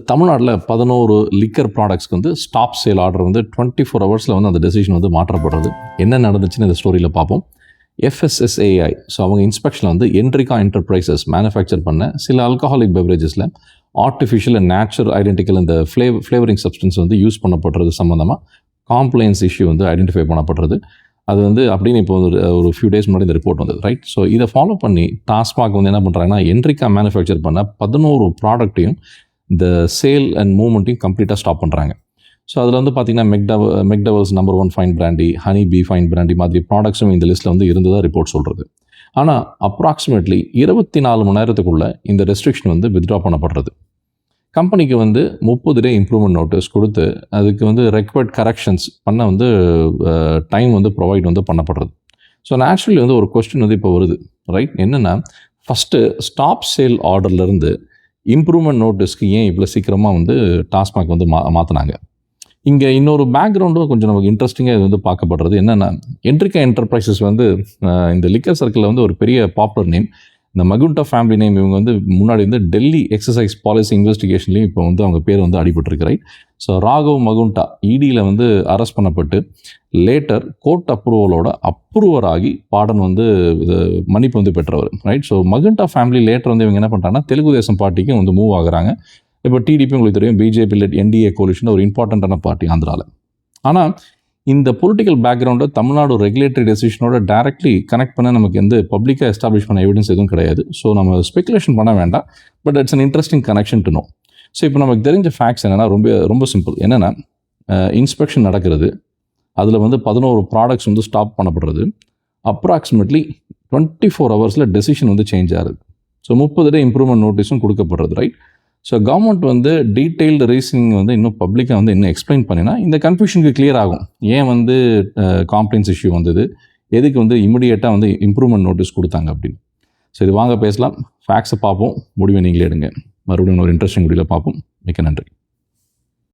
தமிழ்நாட்டில் 11 லிக்கர் ப்ராடக்ட்ஸ்க்கு வந்து stop sale order வந்து 24 ஹவர்ஸில் வந்து அந்த டெசிஷன் வந்து மாற்றப்படுறது. என்ன நடந்துச்சுன்னு இந்த ஸ்டோரியில் பார்ப்போம். FSSAI அவங்க இன்ஸ்பெக்ஷனில் வந்து என்ட்ரிகா என்டர்பிரைசஸ் மேனுஃபேக்சர் பண்ண சில ஆல்கஹாலிக் பெவரேஜஸில் ஆர்டிஃபிஷியல் அண்ட் நேச்சுரல் ஐடென்டிக்கல் இந்த ஃப்ளேவரிங் சப்ஸ்டன்ஸ் வந்து யூஸ் பண்ணப்படுறது சம்மந்தமாக காம்ப்ளைன்ஸ் இஷ்யூ வந்து ஐடென்டிஃபை பண்ணப்படுறது. அது வந்து அப்படின்னு இப்போ ஒரு ஃபியூ டேஸ் முன்னாடி இந்த ரிப்போர்ட் வந்தது, ரைட்? ஸோ இதை ஃபாலோ பண்ணி டாஸ்மாக் வந்து என்ன பண்ணுறாங்கன்னா என்ட்ரிகா மேனுஃபேக்சர் பண்ண 11 ப்ராடக்ட்டையும் இந்த சேல் அண்ட் மூவ்மெண்ட்டையும் கம்ப்ளீட்டாக ஸ்டாப் பண்ணுறாங்க. ஸோ அதில் வந்து பார்த்திங்கன்னா McDowell's number 1 fine brandy, honey bee fine brandy மாதிரி ப்ராடக்ட்ஸும் இந்த லிஸ்ட்டில் வந்து இருந்ததாக ரிப்போர்ட் சொல்கிறது. ஆனால் அப்ராக்சிமேட்லி 24 மணி நேரத்துக்குள்ளே இந்த ரெஸ்ட்ரிக்ஷன் வந்து வித்ட்ரா பண்ணப்படுறது. கம்பெனிக்கு வந்து 30 டே இம்ப்ரூவ்மெண்ட் நோட்டீஸ் கொடுத்து அதுக்கு வந்து ரெக்வயர்ட் கரெக்ஷன்ஸ் பண்ண வந்து டைம் வந்து ப்ரொவைட் வந்து பண்ணப்படுறது. ஸோ நேச்சுரலி வந்து ஒரு கொஸ்டின் வந்து இப்போ வருது, ரைட்? என்னென்னா, ஃபஸ்ட்டு ஸ்டாப் சேல் ஆர்டர்லேருந்து இம்ப்ரூவ்மெண்ட் நோட்டீஸ்க்கு ஏன் இவ்வளோ சீக்கிரமாக வந்து டாஸ்மாக் வந்து மாற்றினாங்க? இங்கே இன்னொரு பேக்ரவுண்டும் கொஞ்சம் நமக்கு இன்ட்ரெஸ்டிங்காக இது வந்து பார்க்கப்படுறது. என்னென்னா, என்ட்ரிகா என்டர்பிரைசஸ் வந்து இந்த லிக்கர் சர்க்கிளில் வந்து ஒரு பெரிய பாப்புலர் நேம். இந்த மகுண்டா ஃபேமிலி நேம் இவங்க வந்து முன்னாடி வந்து டெல்லி எக்ஸசைஸ் பாலிசி இன்வெஸ்டிகேஷன்லேயும் இப்போ வந்து அவங்க பேர் வந்து அடிபட்டிருக்கு, ரைட்? ஸோ ராகவ் மகுண்டா இடியில் வந்து அரெஸ்ட் பண்ணப்பட்டு லேட்டர் கோர்ட் அப்ரூவர் ஆகி பாடன் வந்து மன்னிப்பு வந்து பெற்றவர், right? So Magunta family later வந்து இவங்க என்ன பண்ணுறாங்கன்னா தெலுங்கு தேசம் பார்ட்டிக்கும் வந்து மூவ் ஆகுறாங்க. இப்போ டிடிபி உங்களுக்கு தெரியும், பிஜேபி லெட் NDA கோலிஷன் ஒரு இம்பார்ட்டண்ட்டான பார்ட்டி ஆந்திராவில். ஆனால் இந்த பொலிட்டிக்கல் பேக்ரவுண்டை தமிழ்நாடு ரெகுலேட்டரி டெசிஷனோட டைரக்ட்லி கனெக்ட் பண்ண நமக்கு எந்த பப்ளிக்காக எஸ்டாப்ளிஷ் பண்ண எவிடன்ஸ் எதுவும் கிடையாது. ஸோ நம்ம ஸ்பெகுலேஷன் பண்ண வேண்டாம். But it's an interesting connection to know. So இப்போ நமக்கு தெரிஞ்ச ஃபேக்ட்ஸ் என்னென்னா ரொம்ப சிம்பிள். என்னென்னா, இன்ஸ்பெக்ஷன் நடக்கிறது, அதில் வந்து 11 ப்ராடக்ட்ஸ் வந்து ஸ்டாப் பண்ணப்படுறது. அப்ராக்சிமேட்லி 24 ஹவர்ஸில் டெசிஷன் வந்து சேஞ்ச் ஆகுது. So 30 day improvement நோட்டீஸும் கொடுக்கப்படுறது, right? So government வந்து டீட்டெயில்டு ரீசனிங் வந்து இன்னும் பப்ளிக்காக வந்து இன்னும் எக்ஸ்பிளைன் பண்ணினா இந்த கன்ஃபியூஷனுக்கு கிளியர் ஆகும். ஏன் வந்து காம்ப்ளைண்ட்ஸ் இஷ்யூ வந்தது, எதுக்கு வந்து இமிடியேட்டாக வந்து இம்ப்ரூவ்மெண்ட் நோட்டீஸ் கொடுத்தாங்க அப்படின்னு. ஸோ இது வாங்க பேசலாம். ஃபேக்ட்ஸை பார்ப்போம், முடிவை நீங்களே எடுங்க. மறுபடியும் ஒரு இன்ட்ரெஸ்டிங் வீடியோவில் பார்ப்போம். மிக்க நன்றி.